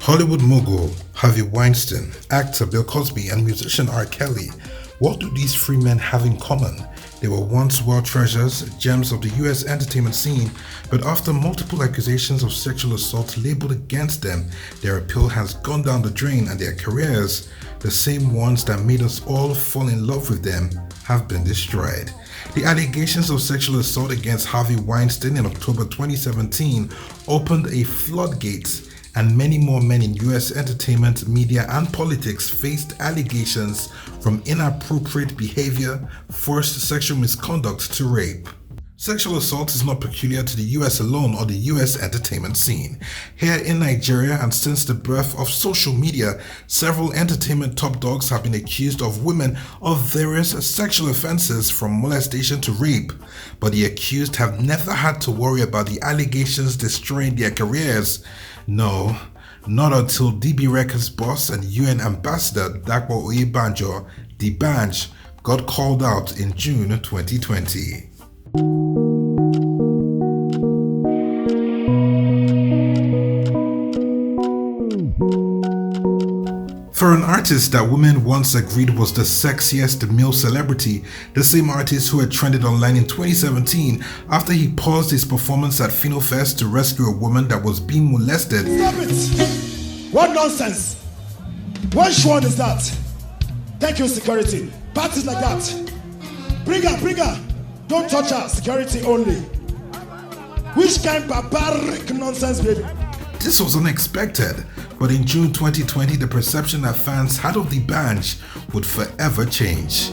Hollywood mogul Harvey Weinstein, actor Bill Cosby, and musician R. Kelly. What do these three men have in common? They were once world treasures, gems of the US entertainment scene, but after multiple accusations of sexual assault labeled against them, their appeal has gone down the drain and their careers, the same ones that made us all fall in love with them, have been destroyed. The allegations of sexual assault against Harvey Weinstein in October 2017 opened a floodgate, and many more men in US entertainment, media, and politics faced allegations from inappropriate behavior, forced sexual misconduct to rape. Sexual assault is not peculiar to the US alone or the US entertainment scene. Here in Nigeria, and since the birth of social media, several entertainment top dogs have been accused of women of various sexual offenses from molestation to rape, but the accused have never had to worry about the allegations destroying their careers. No, not until DB Records boss and UN ambassador Dapo Oyebanjo, D'banj, got called out in June 2020. For an artist that women once agreed was the sexiest male celebrity, the same artist who had trended online in 2017 after he paused his performance at FinoFest to rescue a woman that was being molested. Stop it! What nonsense! What one is that? Thank you, security. Parties like that. Bring her! Don't touch her, security only. Which kind of barbaric nonsense, baby? This was unexpected, but in June 2020, the perception that fans had of D'banj would forever change.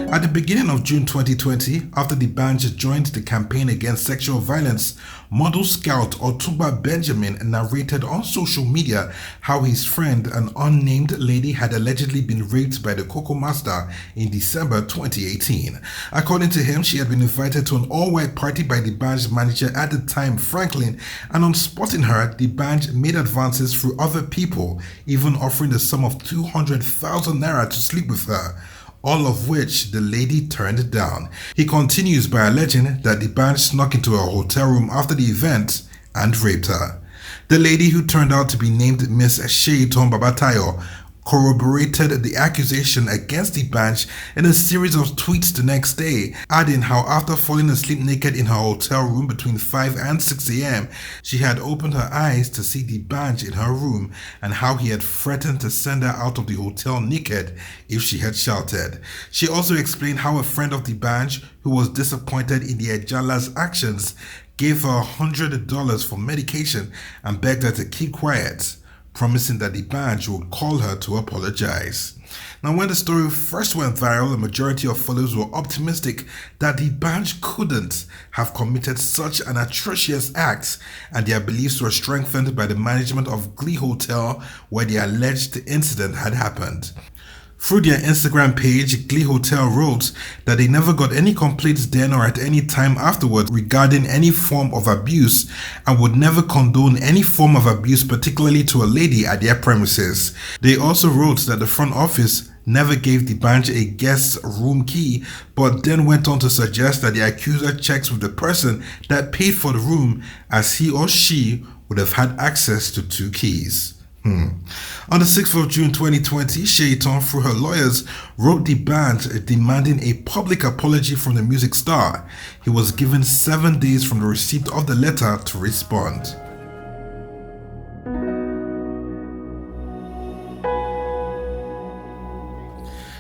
At the beginning of June 2020, after D'banj joined the campaign against sexual violence, model scout Otumba Benjamin narrated on social media how his friend, an unnamed lady, had allegedly been raped by the Coco Master in December 2018. According to him, she had been invited to an all-white party by D'banj's manager at the time, Franklin, and on spotting her, D'banj made advances through other people, even offering the sum of 200,000 naira to sleep with her, all of which the lady turned down. He continues by alleging that D'banj snuck into her hotel room after the event and raped her. The lady, who turned out to be named Miss Sheiton Babatayo, corroborated the accusation against D'banj in a series of tweets the next day, adding how after falling asleep naked in her hotel room between 5 and 6 a.m., she had opened her eyes to see D'banj in her room and how he had threatened to send her out of the hotel naked if she had shouted. She also explained how a friend of D'banj, who was disappointed in the Ejala's actions, gave her $100 for medication and begged her to keep quiet, promising that D'banj would call her to apologize. Now, when the story first went viral, the majority of followers were optimistic that D'banj couldn't have committed such an atrocious act, and their beliefs were strengthened by the management of Glee Hotel, where the alleged incident had happened. Through their Instagram page, Glee Hotel wrote that they never got any complaints then or at any time afterward regarding any form of abuse and would never condone any form of abuse, particularly to a lady, at their premises. They also wrote that the front office never gave D'banj a guest room key, but then went on to suggest that the accuser checks with the person that paid for the room, as he or she would have had access to 2 keys. On the 6th of June 2020, Sheiton, through her lawyers, wrote D'banj demanding a public apology from the music star. He was given 7 days from the receipt of the letter to respond.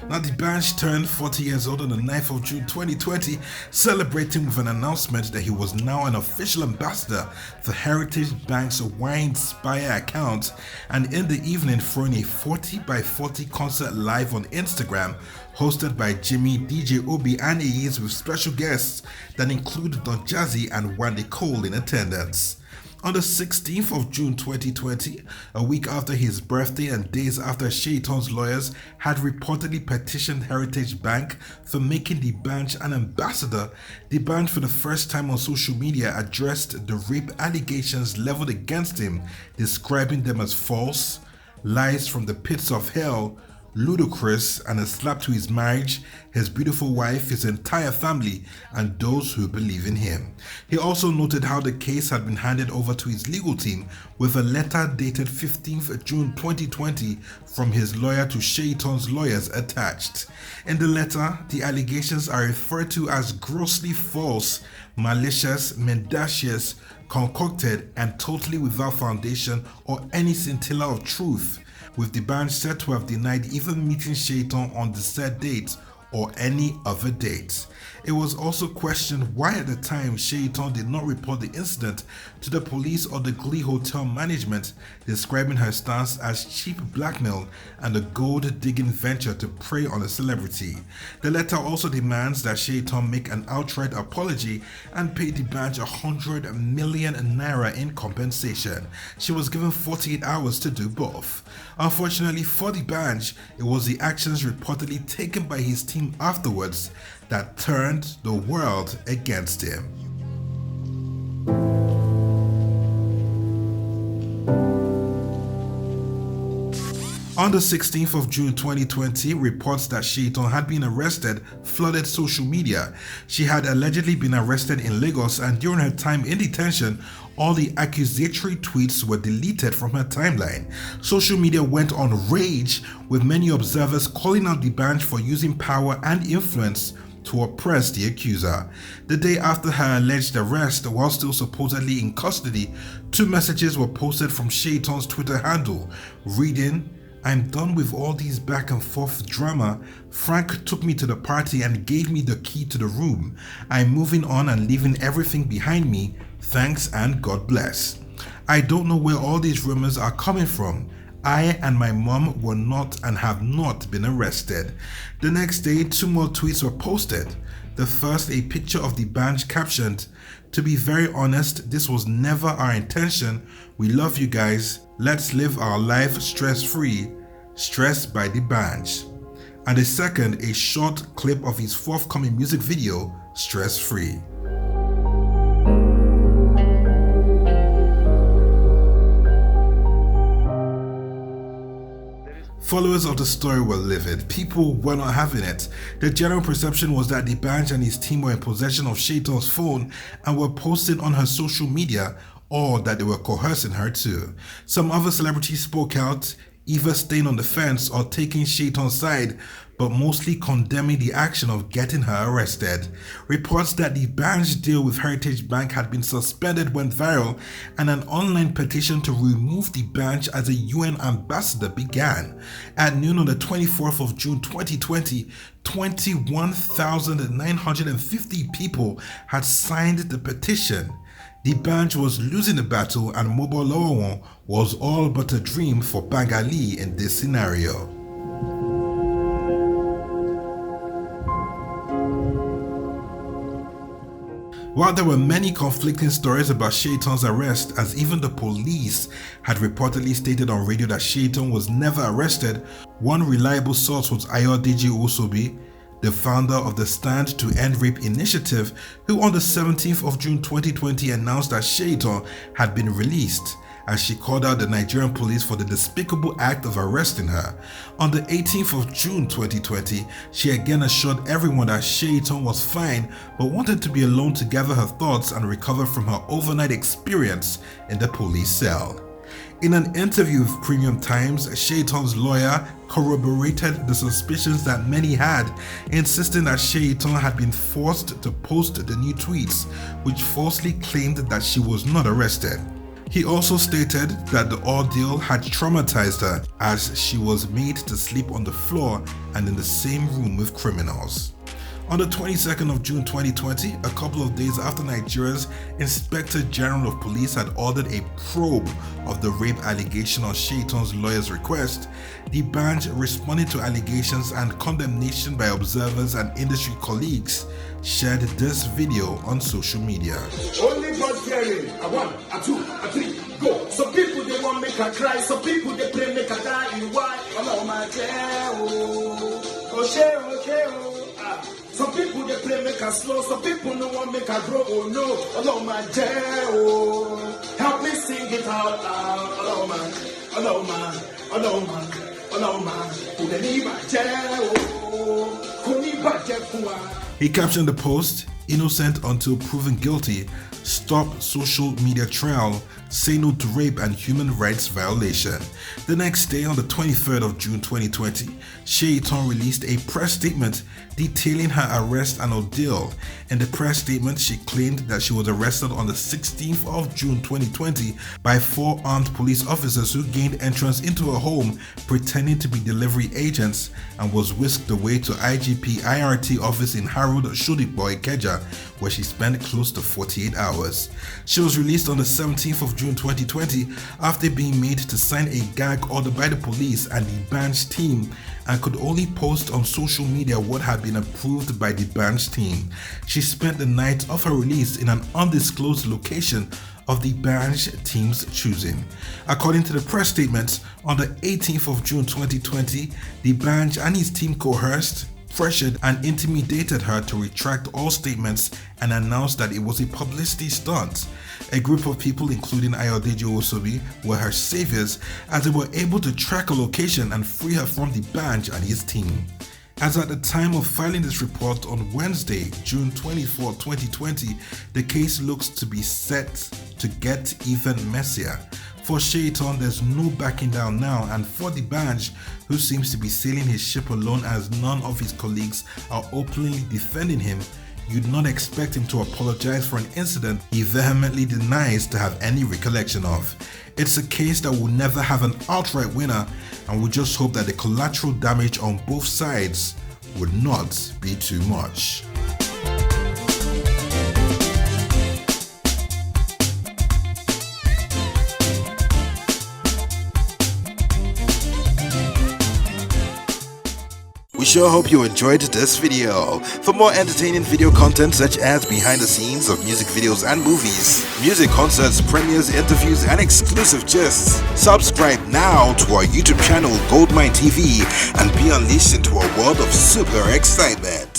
Now, D'banj turned 40 years old on the 9th of June 2020, celebrating with an announcement that he was now an official ambassador for Heritage Bank's Wine Spire account, and in the evening throwing a 40x40 concert live on Instagram, hosted by Jimmy, DJ Obi, and Ease, with special guests that include Don Jazzy and Wande Cole in attendance. On the 16th of June 2020, a week after his birthday and days after Sheiton's lawyers had reportedly petitioned Heritage Bank for making D'banj an ambassador, D'banj for the first time on social media addressed the rape allegations leveled against him, describing them as false, lies from the pits of hell, ludicrous and a slap to his marriage, his beautiful wife, his entire family, and those who believe in him. He also noted how the case had been handed over to his legal team with a letter dated 15th June 2020 from his lawyer to Shaitan's lawyers attached. In the letter, the allegations are referred to as grossly false, malicious, mendacious, concocted, and totally without foundation or any scintilla of truth, with the band said to have denied even meeting Shaitan on the said date or any other date. It was also questioned why at the time Shaitan did not report the incident to the police or the Glee Hotel management, describing her stance as cheap blackmail and a gold-digging venture to prey on a celebrity. The letter also demands that Shaitan make an outright apology and pay the band 100 million naira in compensation. She was given 48 hours to do both. Unfortunately for the band, it was the actions reportedly taken by his team afterwards that turned the world against him. On the 16th of June 2020, reports that Shaitan had been arrested flooded social media. She had allegedly been arrested in Lagos, and during her time in detention, all the accusatory tweets were deleted from her timeline. Social media went on rage, with many observers calling out the band for using power and influence to oppress the accuser. The day after her alleged arrest, while still supposedly in custody, 2 messages were posted from Shaitan's Twitter handle, reading, "I'm done with all these back and forth drama. Frank took me to the party and gave me the key to the room. I'm moving on and leaving everything behind me. Thanks and God bless. I don't know where all these rumors are coming from. I and my mom were not and have not been arrested." The next day, 2 more tweets were posted. The first, a picture of the band captioned, "To be very honest, this was never our intention. We love you guys. Let's live our life stress-free. Stressed by the band." And the second, a short clip of his forthcoming music video, Stress-Free. Followers of the story were livid. People were not having it. The general perception was that the band and his team were in possession of Shaitan's phone and were posting on her social media, or that they were coercing her too. Some other celebrities spoke out, either staying on the fence or taking Shaitan's side, but mostly condemning the action of getting her arrested. Reports that the band's deal with Heritage Bank had been suspended went viral, and an online petition to remove the band as a UN ambassador began. At noon on the 24th of June 2020, 21,950 people had signed the petition. The band was losing the battle, and Mobile Lawan was all but a dream for Bangali in this scenario. While there were many conflicting stories about Shaitan's arrest, as even the police had reportedly stated on radio that Shaitan was never arrested, one reliable source was Ayodeji Osobi, the founder of the Stand to End Rape initiative, who on the 17th of June 2020 announced that Shaitan had been released, as she called out the Nigerian police for the despicable act of arresting her. On the 18th of June 2020, she again assured everyone that Shaitan was fine, but wanted to be alone to gather her thoughts and recover from her overnight experience in the police cell. In an interview with Premium Times, Shaitan's lawyer corroborated the suspicions that many had, insisting that Shaitan had been forced to post the new tweets, which falsely claimed that she was not arrested. He also stated that the ordeal had traumatized her, as she was made to sleep on the floor and in the same room with criminals. On the 22nd of June 2020, a couple of days after Nigeria's Inspector General of Police had ordered a probe of the rape allegation on Shaitan's lawyer's request, the band responded to allegations and condemnation by observers and industry colleagues, shared this video on social media. Only God fearing. A 1, a 2, a 3, go. Some people they want make her cry, some people they pray make her die. Why? Oh my God. Some people they play make her slow, some people no want make her grow. Oh no, oh my help me sing it out loud. Oh my, He captioned the post, "Innocent until proven guilty. Stop social media trial. Say no to rape and human rights violation." The next day, on the 23rd of June 2020, Shaitan released a press statement detailing her arrest and ordeal. In the press statement, she claimed that she was arrested on the 16th of June 2020 by 4 armed police officers who gained entrance into her home pretending to be delivery agents and was whisked away to IGP IRT office in Harold Shodipo Ikeja, where she spent close to 48 hours. She was released on the 17th of June 2020 after being made to sign a gag order by the police and the Banj team, and could only post on social media what had been approved by the Banj team. She spent the night of her release in an undisclosed location of the Banj team's choosing. According to the press statement, on the 18th of June 2020, the Banj and his team coerced, pressured and intimidated her to retract all statements and announced that it was a publicity stunt. A group of people, including Ayodeji Osobi, were her saviors as they were able to track a location and free her from the Banj and his team. As at the time of filing this report on Wednesday, June 24, 2020, the case looks to be set to get even messier. For Shaitan, there's no backing down now, and for the Banj, who seems to be sailing his ship alone as none of his colleagues are openly defending him, you'd not expect him to apologize for an incident he vehemently denies to have any recollection of. It's a case that will never have an outright winner, and we just hope that the collateral damage on both sides would not be too much. We sure hope you enjoyed this video. For more entertaining video content such as behind the scenes of music videos and movies, music concerts, premieres, interviews, and exclusive gists, subscribe now to our YouTube channel Goldmynetv and be unleashed into a world of super excitement.